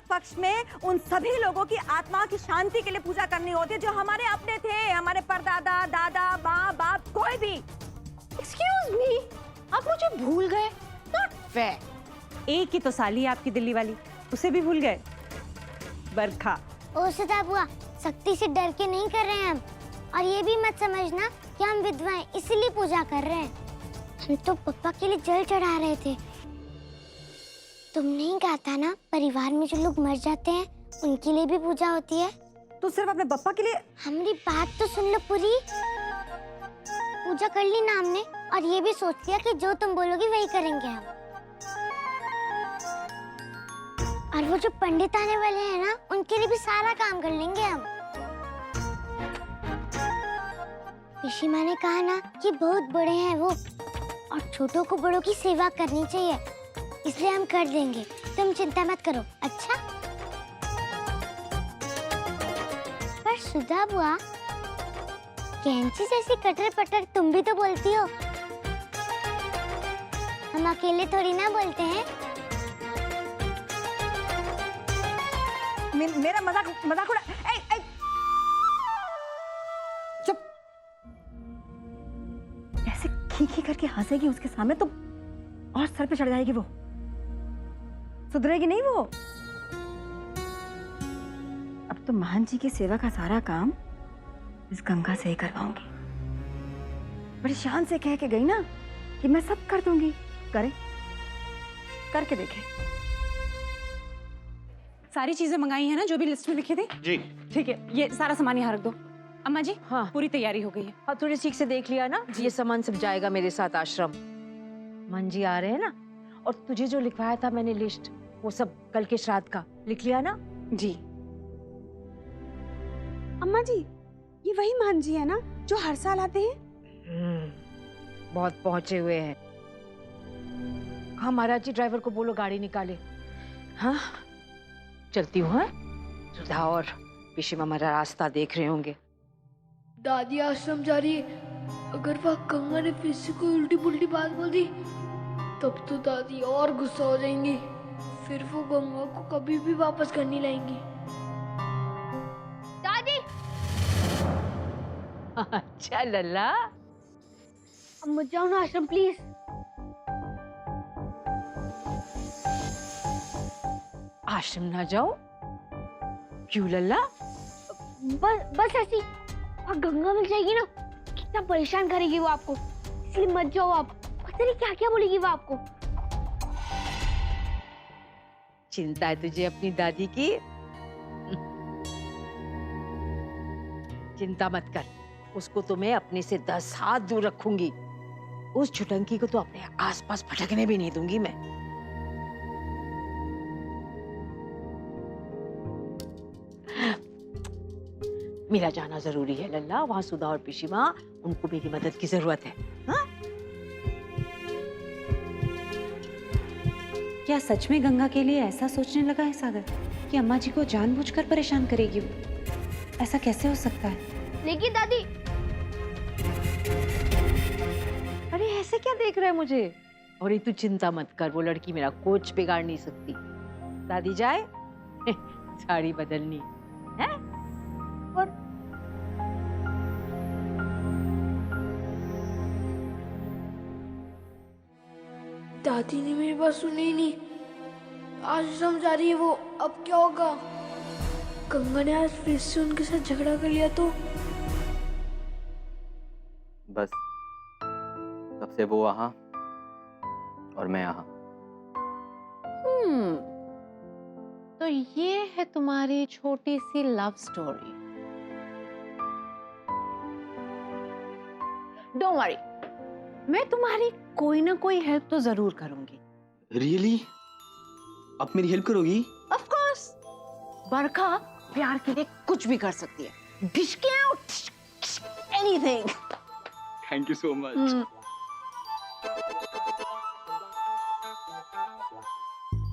पक्ष में उन सभी लोगों की आत्मा की शांति के लिए पूजा करनी होती है जो हमारे अपने थे, हमारे परदादा, दादा, माँ, बाप, कोई भी। एक्सक्यूज मी, आप मुझे भूल गए? Not fair. एक ही तो साली है आपकी दिल्ली वाली, उसे भी भूल गए? बरखा। ओ सदा बुआ, शक्ति से डर के नहीं कर रहे हैं हम। और ये भी मत समझना कि हम विधवाएं इसीलिए पूजा कर रहे हैं। हम तो पप्पा के लिए जल चढ़ा रहे थे। तुमने ही कहा था ना, परिवार में जो लोग मर जाते हैं उनके लिए भी पूजा होती है। तो सिर्फ अपने पप्पा के लिए? हमारी बात तो सुन लो पूरी। पूजा कर ली ना हमने, और ये भी सोच लिया कि जो तुम बोलोगी वही करेंगे हम। और वो जो पंडित आने वाले हैं ना, उनके लिए भी सारा काम कर लेंगे हम। ऋषि माँ ने कहा ना कि बहुत बड़े हैं वो, और छोटों को बड़ों की सेवा करनी चाहिए, इसलिए हम कर देंगे। तुम चिंता मत करो। अच्छा? पर सुधा बुआ, कैंची जैसी कटर पटर तुम भी तो बोलती हो। हम अकेले थोड़ी ना बोलते हैं। मेरा मजाक उड़ा। चुप। ऐसे खी करके हंसेगी उसके सामने तो और सर पे चढ़ जाएगी वो। सुधरेगी नहीं वो। अब तो महान जी की सेवा का सारा काम इस गंगा से ही करवाऊंगी। बड़ी शान से कह के गई ना कि मैं सब कर दूंगी। करे, करके देखे। सारी चीजें मंगाई है ना जो भी लिस्ट में लिखी थी? जी। ठीक है, ये सारा सामान यहाँ रख दो। अम्मा जी, हाँ, पूरी तैयारी हो गई है। हाँ, थोड़ी ठीक से देख लिया ना, ये सामान सब जाएगा मेरे साथ आश्रम। मन जी आ रहे हैं ना, और तुझे जो लिखवाया था मैंने लिस्ट, वो सब कल के श्राद्ध का लिख लिया ना? जी। अम्मा जी, ये वही मान जी है ना जो हर साल आते हैं? बहुत पहुंचे हुए हैं। हाँ महाराज जी, ड्राइवर को बोलो गाड़ी निकाले। हाँ चलती हूँ। हाँ, सुधा और पिशिमा हमारा रास्ता देख रहे होंगे। दादी आश्रम जा रही है। अगर वह गंगा ने फिर से कोई उल्टी पुल्टी बात बोल दी तब तो दादी और गुस्सा हो जाएंगी। फिर वो गंगा को कभी भी वापस घर नहीं लाएंगी। दादी! अच्छा लल्ला, अब मत जाओ ना आश्रम प्लीज। आश्रम ना जाओ? क्यों लल्ला? बस ऐसी गंगा मिल जाएगी ना, कितना परेशान करेगी वो आपको, इसलिए मत जाओ आप। पता नहीं क्या क्या बोलेगी वो आपको। चिंता है तुझे अपनी दादी की? चिंता मत कर, उसको तो मैं अपने से 10 हाथ दूर रखूंगी। उस छुटंकी को तो अपने आसपास भटकने भी नहीं दूंगी मैं। मेरा जाना जरूरी है लल्ला, वहां सुधा और पिशिमा, उनको मेरी मदद की जरूरत है। हाँ? क्या सच में गंगा के लिए ऐसा सोचने लगा है सागर कि अम्मा जी को जानबूझकर परेशान करेगी वो? ऐसा कैसे हो सकता है? लेकिन दादी। अरे ऐसे क्या देख रहा है मुझे? और ये तू चिंता मत कर, वो लड़की मेरा कोच बिगाड़ नहीं सकती। दादी जाए साड़ी बदलनी है। और दादी ने मेरी बात सुनी ही नहीं। आश्रम जा रही है वो, अब क्या होगा? गंगा ने आज फिर से उनके साथ झगड़ा कर लिया तो? बस तब से वो वहां और मैं यहाँ। तो ये है तुम्हारी छोटी सी लव स्टोरी। डोंट वरी, मैं तुम्हारी कोई ना कोई हेल्प तो जरूर करूंगी। रियली? आप मेरी हेल्प करोगी? Of course. बरखा प्यार के लिए कुछ भी कर सकती है। भिशके anything. Thank you so much.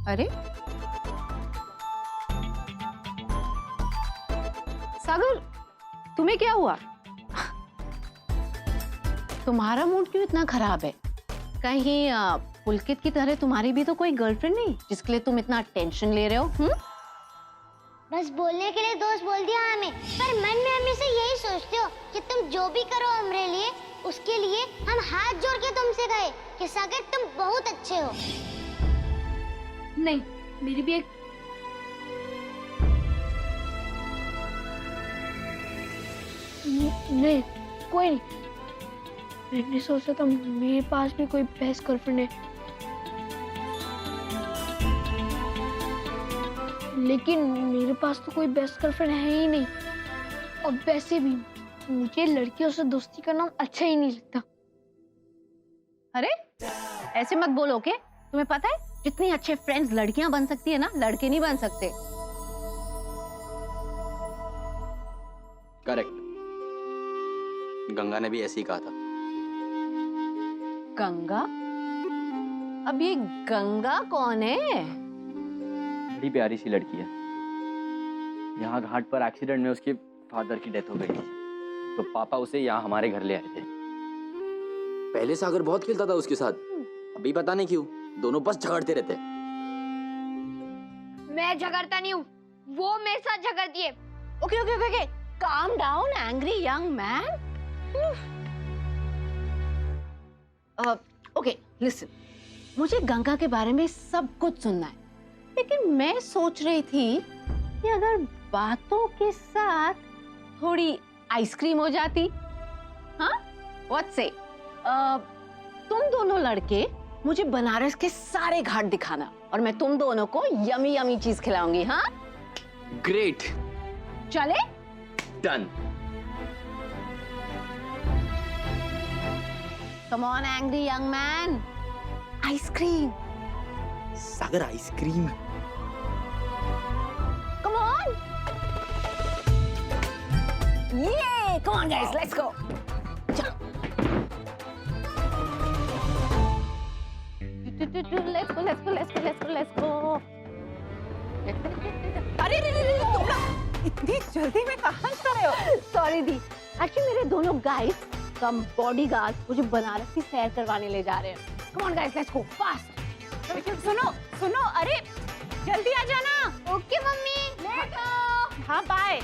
अरे सागर, तुम्हें क्या हुआ? तुम्हारा मूड क्यों इतना खराब है? कहीं पुलकित की तरह तुम्हारी भी तो कोई गर्लफ्रेंड नहीं जिसके लिए तुम इतना टेंशन ले रहे हो? बस बोलने के लिए दोस्त बोल दिया हमें, पर मन में हमेशा यही सोचते हो कि तुम जो भी करो हमारे लिए, उसके लिए हम हाथ जोड़ के तुमसे कहे कि सागर तुम बहुत अच्छे हो। नहीं, मेरी भी एक नहीं, कोई नहीं। मैंने सोचा था मेरे पास भी कोई बेस्ट गर्लफ्रेंड है, लेकिन मेरे पास तो कोई बेस्ट गर्लफ्रेंड है ही नहीं। और वैसे भी मुझे लड़कियों से दोस्ती करना अच्छा ही नहीं लगता। अरे ऐसे मत बोलो के, तुम्हें पता है जितनी अच्छे फ्रेंड्स लड़कियां बन सकती है ना, लड़के नहीं बन सकते। करेक्ट, गंगा ने भी ऐसे ही कहा था। गंगा? अब ये गंगा कौन है? बड़ी प्यारी सी लड़की है। यहाँ घाट पर एक्सीडेंट में उसके फादर की डेथ हो गई थी, तो पापा उसे यहाँ हमारे घर ले आए थे। पहले सागर बहुत खेलता था उसके साथ, अभी पता नहीं क्यों दोनों बस झगड़ते रहते। मैं झगड़ता नहीं हूँ, वो मेरे साथ झगड़ती है। Okay okay okay okay, calm down, angry young man. Okay, listen. मुझे गंगा के बारे में सब कुछ सुनना है, लेकिन मैं सोच रही थी कि अगर बातों के साथ थोड़ी आइसक्रीम हो जाती, हाँ? What say? तुम दोनों लड़के मुझे बनारस के सारे घाट दिखाना और मैं तुम दोनों को यमी यमी चीज खिलाऊंगी, हाँ? ग्रेट, चले? Done. Come on, angry young man. Ice-cream. Sagar ice cream. Come on. Yeah, come on guys, let's go. चलो. Let's go. अरे तुम लोग इतनी जल्दी में कहाँ जा रहे हो? Sorry दी, एक्चुअली मेरे दोनों गाइस कम बॉडीगार्ड मुझे बनारस की सैर करवाने ले जा रहे हैं। Come on guys, let's go fast. सुनो, अरे जल्दी आ जाना। Okay mummy. हाँ बाय।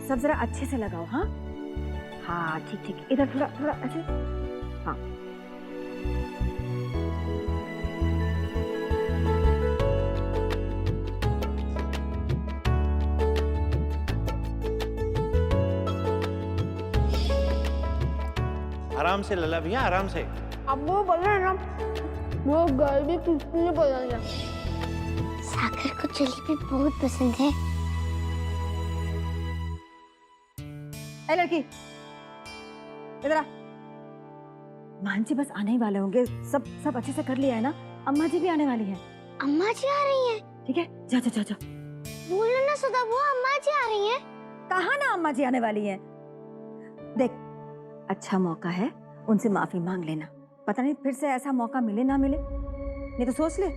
सब जरा अच्छे से लगाओ, हाँ हाँ ठीक, इधर थोड़ा अच्छे, हाँ। आराम से लला भैया, आराम से। अब वो बोल रहे हैं ना, वो गाड़ी किसने बनाया? सागर को जलेबी बहुत पसंद है। ए लड़की, इधर आ। मानसी बस आने ही वाले होंगे, सब अच्छे से कर लिया है ना? अम्मा जी भी आने वाली है। अम्मा जी आ रही हैं? ठीक है, जा। बोलो ना सुधा, वो अम्मा जी आ रही हैं। कहा ना अम्मा जी आने वाली है। देख, अच्छा मौका है, उनसे माफी मांग लेना। पता नहीं फिर से ऐसा मौका मिले ना मिले। नहीं तो सोच ले,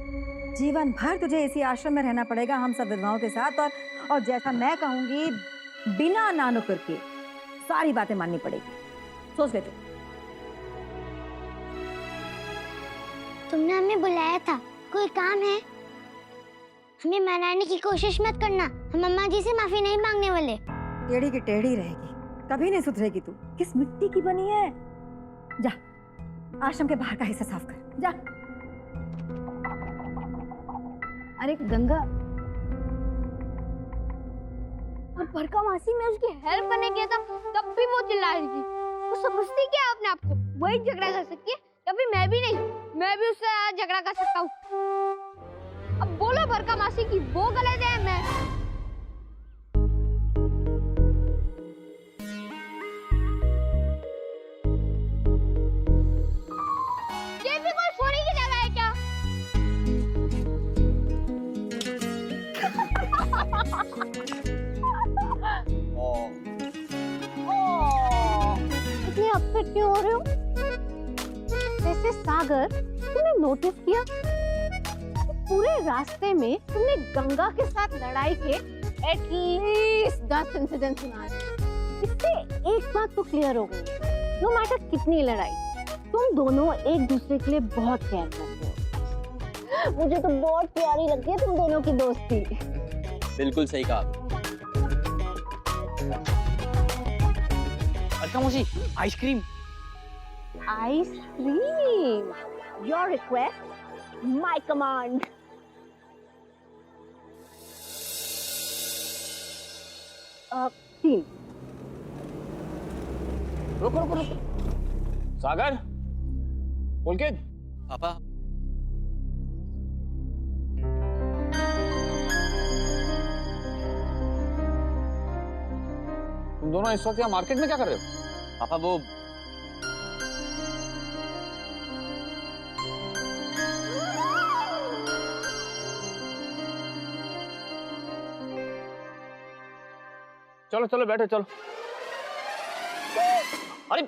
जीवन भर तुझे इसी आश्रम में रहना पड़ेगा हम सब विधवाओं के साथ, और जैसा मैं कहूंगी बिना ना नुक्कर के सारी बातें माननी पड़ेगी। सोच ले तू। तुमने हमें बुलाया था, कोई काम है? हमें मनाने की कोशिश मत करना, हम अम्मा जी से माफी नहीं मांगने वाले। टेढ़ी की टेढ़ी रहेगी, कभी नहीं सुधरेगी तू। किस मिट्टी की बनी है? जा, आश्रम के बाहर का हिस्सा साफ कर, जा। अरे गंगा, और बरका मासी में उसकी हेल्प करने गया था, तब भी वो चिल्ला रही थी। वो समझती क्या है अपने आप को? वही झगड़ा कर सकती है, कभी मैं भी नहीं। मैं भी उससे झगड़ा कर सकता हूँ। अब बोलो बरका मासी की वो गलत है, मैं। ये भी कोई सोने की जगह है क्या? इतने अपसेट क्यों हो रहे हो? वैसे सागर, तुमने नोटिस किया पूरे रास्ते में तुमने गंगा के साथ लड़ाई के एटलीस्ट 10 इंसिडेंट सुना है। इससे एक बात तो क्लियर हो गई, नो मैटर कितनी लड़ाई, तुम दोनों एक दूसरे के लिए बहुत केयर करते हो। मुझे तो बहुत प्यारी लगती है तुम दोनों की दोस्ती। बिल्कुल सही कहा। अच्छा मौसी, ice cream. Ice cream, your request my command. तीन। रुको रुको रुको, सागर, पुलकित, पापा तुम दोनों इस वक्त यहाँ मार्केट में क्या कर रहे हो? पापा वो चलो चलो बैठो चलो। अरे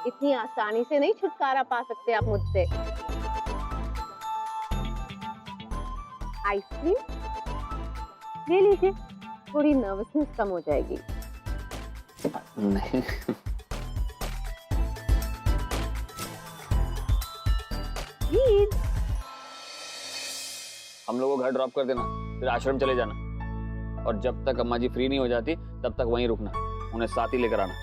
इतनी आसानी से नहीं छुटकारा पा सकते आप मुझसे। आइसक्रीम ले लीजिए, थोड़ी नर्वसनेस कम हो जाएगी। नहीं, प्लीज। हम लोगों को घर ड्रॉप कर देना, फिर आश्रम चले जाना, और जब तक अम्मा जी फ्री नहीं हो जाती तब तक वहीं रुकना, उन्हें साथ ही लेकर आना।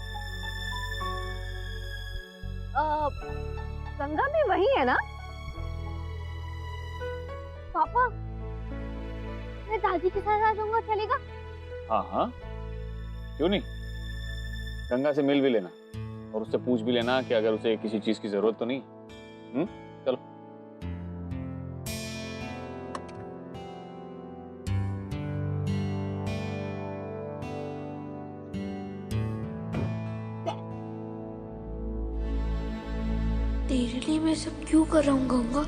गंगा में वही है ना? पापा, मैं दादी के साथ आ जाऊंगा, चलेगा? हाँ हाँ, क्यों नहीं। गंगा से मिल भी लेना और उससे पूछ भी लेना कि अगर उसे किसी चीज की जरूरत तो नहीं। चलो। तेरे लिए मैं सब क्यों कर रहा हूँ गंगा?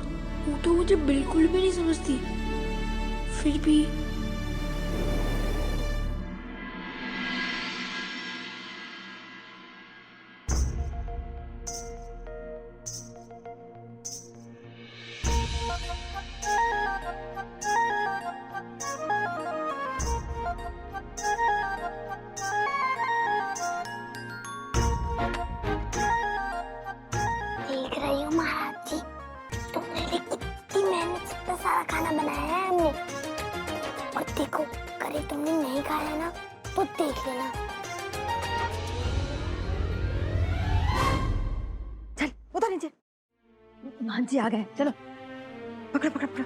तू तो मुझे बिल्कुल भी नहीं समझती, फिर भी देख रही हूँ महाराज जी, तुम्हारे लिए कितनी मेहनत से इतना सारा खाना बनाया है हमने। और देखो, अगर तुमने नहीं खाया ना तो देख लेना। चल उधर नीचे, मान जी आ गए। चलो पकड़ पकड़ पकड़,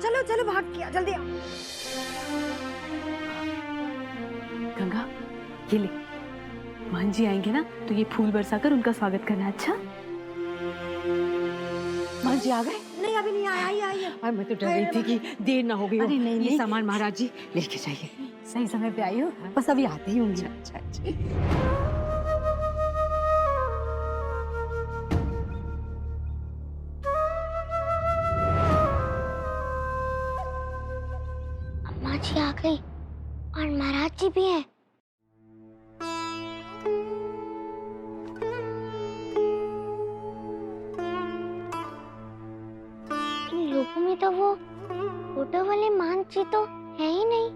चलो चलो भाग किया, जल्दी आओ। गंगा, ये ले, मान जी आएंगे ना तो ये फूल बरसाकर उनका स्वागत करना। अच्छा, मान जी आ गए? नहीं अभी नहीं आया, आई है। और मैं तो डर रही थी कि देर ना हो गई हो। अरे नहीं, ये नहीं। सामान महाराज जी लेके जाइए। सही समय पे आई हो, बस अभी आते ही होंगी। अच्छा अच्छा। अम्मा जी आ गई और महाराज जी भी हैं। इन लोगों में तो वो फोटो वाले मान जी तो है ही नहीं।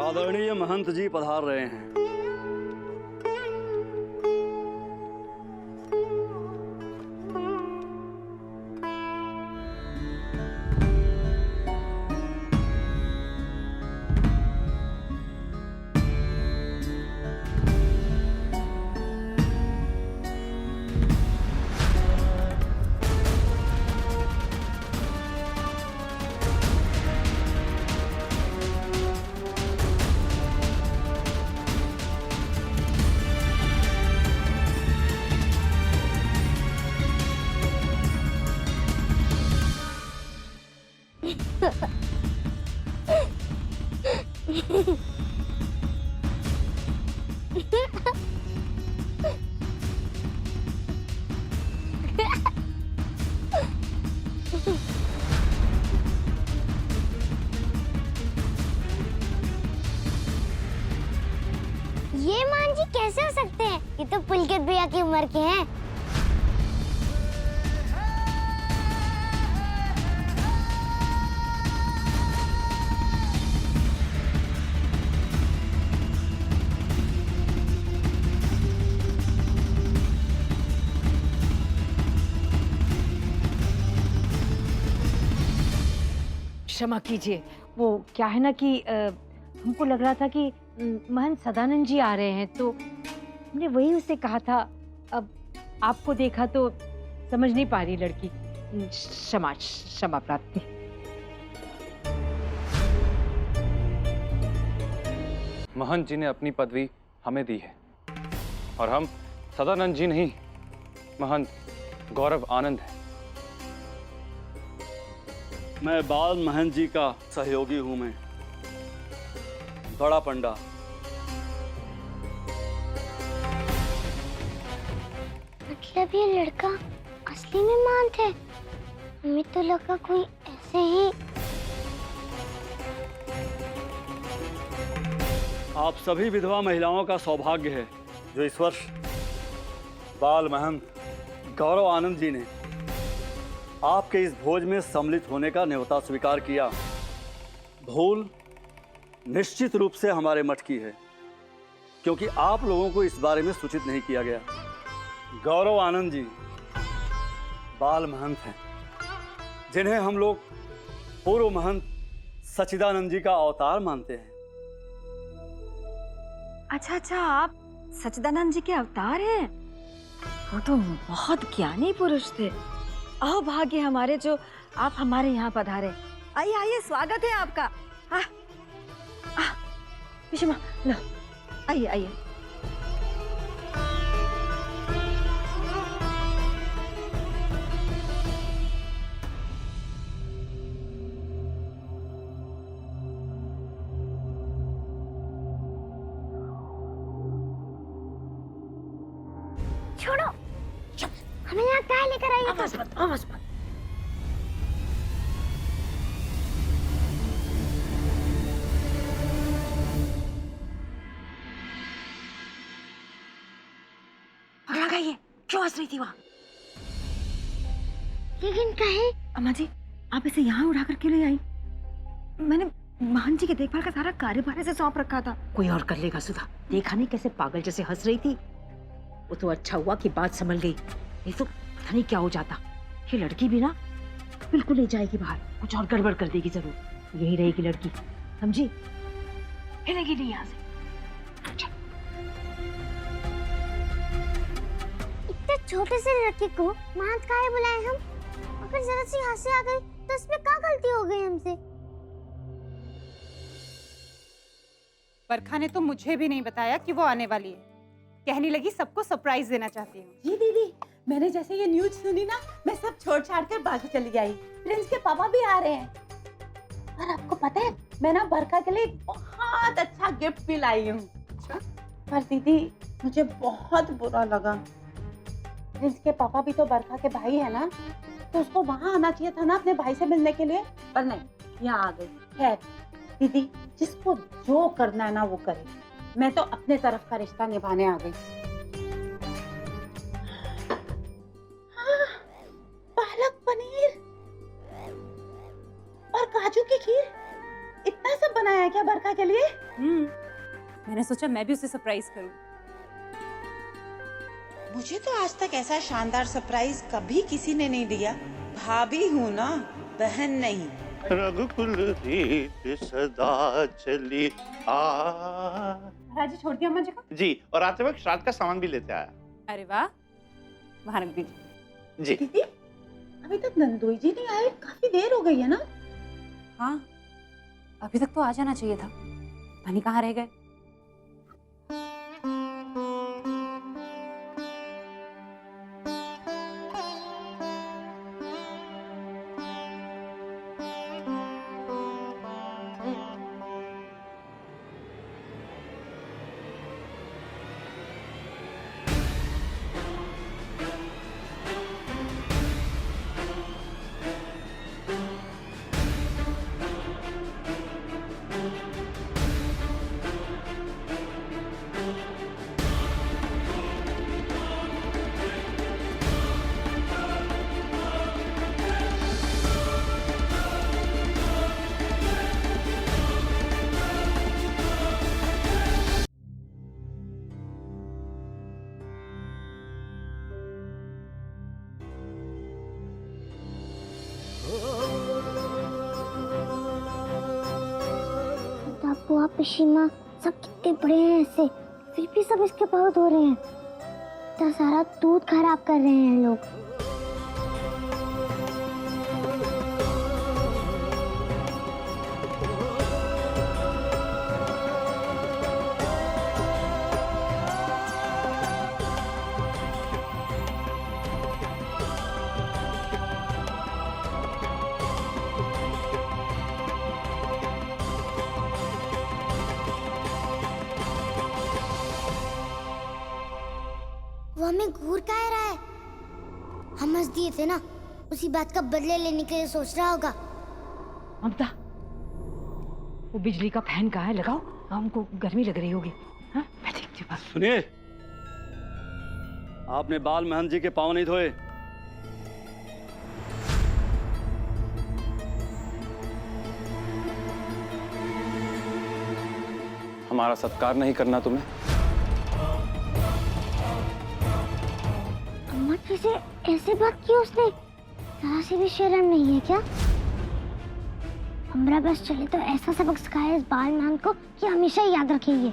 आदरणीय महंत जी पधार रहे हैं। ये मान जी कैसे हो सकते हैं? ये तो पुलकित भैया की उम्र के हैं। क्षमा कीजिए, वो क्या है ना कि हमको लग रहा था कि महंत सदानंद जी आ रहे हैं, तो हमने वही उससे कहा था। अब आपको देखा तो समझ नहीं पा रही लड़की। क्षमा प्राप्ति। महंत जी ने अपनी पदवी हमें दी है और हम सदानंद जी नहीं, महंत गौरव आनंद है। मैं बाल महंत जी का सहयोगी हूं। मैं बड़ा पंडा। मतलब ये लड़का असली में महंत है? हमें तो लगा कोई ऐसे ही। आप सभी विधवा महिलाओं का सौभाग्य है जो इस वर्ष बाल महंत गौरव आनंद जी ने आपके इस भोज में सम्मिलित होने का न्योता स्वीकार किया। भूल निश्चित रूप से हमारे मठ की है, क्योंकि आप लोगों को इस बारे में सूचित नहीं किया गया। गौरव आनंद जी बाल महंत हैं, जिन्हें हम लोग पूर्व महंत सच्चिदानंद जी का अवतार मानते हैं। अच्छा, आप सच्चिदानंद जी के अवतार हैं? वो तो बहुत ज्ञानी पुरुष थे। अभाग्य हमारे जो आप हमारे यहाँ पधारे। आइए आइए, स्वागत है आपका। विषमा लो, आइए आइए। छोड़ो, हमें यहाँ क्या लेकर आई? आवाज मत। लगाइए, क्यों हंस रही थी वहाँ? लेकिन कहे अम्मा जी, आप इसे यहाँ उड़ा कर क्यों ले आई? मैंने महंत जी के देखभाल का सारा कार्यभार इसे सौंप रखा था। कोई और कर लेगा सुधा। देखा नहीं कैसे पागल जैसे हंस रही थी? वो तो अच्छा हुआ कि बात संभल गई, नहीं तो पता नहीं क्या हो जाता। ये लड़की भी ना बिल्कुल ले जाएगी बाहर, कुछ और गड़बड़ कर देगी जरूर। यही रहेगी लड़की, समझी? हिलेगी नहीं यहाँ से। इतने छोटे से लड़के को महंत काहे बुलाए हम? अगर जरा सी हंसी आ गई तो इसमें क्या गलती हो गई हमसे? बरखा ने तो मुझे भी नहीं बताया कि वो आने वाली है। कहने लगी सबको सरप्राइज देना चाहती हूँ। जी दीदी, मैंने जैसे ये न्यूज सुनी ना, मैं सब छोड़ छाड़ कर भाग चली आई। प्रिंस के पापा भी आ रहे हैं। और आपको पता है, मैं ना बरखा के लिए बहुत अच्छा गिफ्ट भी लाई हूँ। पर दीदी, मुझे बहुत बुरा लगा। प्रिंस के पापा भी तो बरखा के भाई है ना, तो उसको वहाँ आना चाहिए था ना अपने भाई से मिलने के लिए, पर नहीं, यहाँ आ गई। खैर दीदी, जिसको जो करना है ना वो करे। मैं तो अपने तरफ का रिश्ता निभाने आ गई। हाँ, पालक पनीर और काजू की खीर, इतना सब बनाया क्या बरखा के लिए? मैंने सोचा मैं भी उसे सरप्राइज करूं। मुझे तो आज तक ऐसा शानदार सरप्राइज कभी किसी ने नहीं दिया। भाभी हूँ ना, बहन नहीं। रघुकुल रीत सदा चली आ। राजी छोड़ दिया अम्मा जी को? जी, और आते वक्त श्राद्ध का सामान भी लेते आया। अरे वाह, वहाँ रख दीजिए। जी। दीदी, अभी तक नंदोई जी नहीं आए, काफी देर हो गई है ना? हाँ, अभी तक तो आ जाना चाहिए था। पानी कहाँ रह गए? पिशीमा सब कितने बड़े हैं ऐसे, फिर भी सब इसके बहुत हो रहे हैं। इतना सारा दूध खराब कर रहे हैं लोग। वो हमें घूर काहे रहा है? हम हंस दिए थे ना, उसी बात का बदले लेने के लिए सोच रहा होगा। ममता, वो बिजली का फैन कहाँ है? लगाओ, हमको गर्मी लग रही होगी। हाँ, मैं देखती हूँ। सुनिए, आपने बाल महंत जी के पाँव नहीं धोए। हमारा सत्कार नहीं करना तुम्हें? अम्मा कैसे ऐसी बात की उसने? जरा सी भी शर्म नहीं है क्या? हमरा बस चले तो ऐसा सबक सिखाया इस बाल मान को कि हमेशा याद रखेंगे।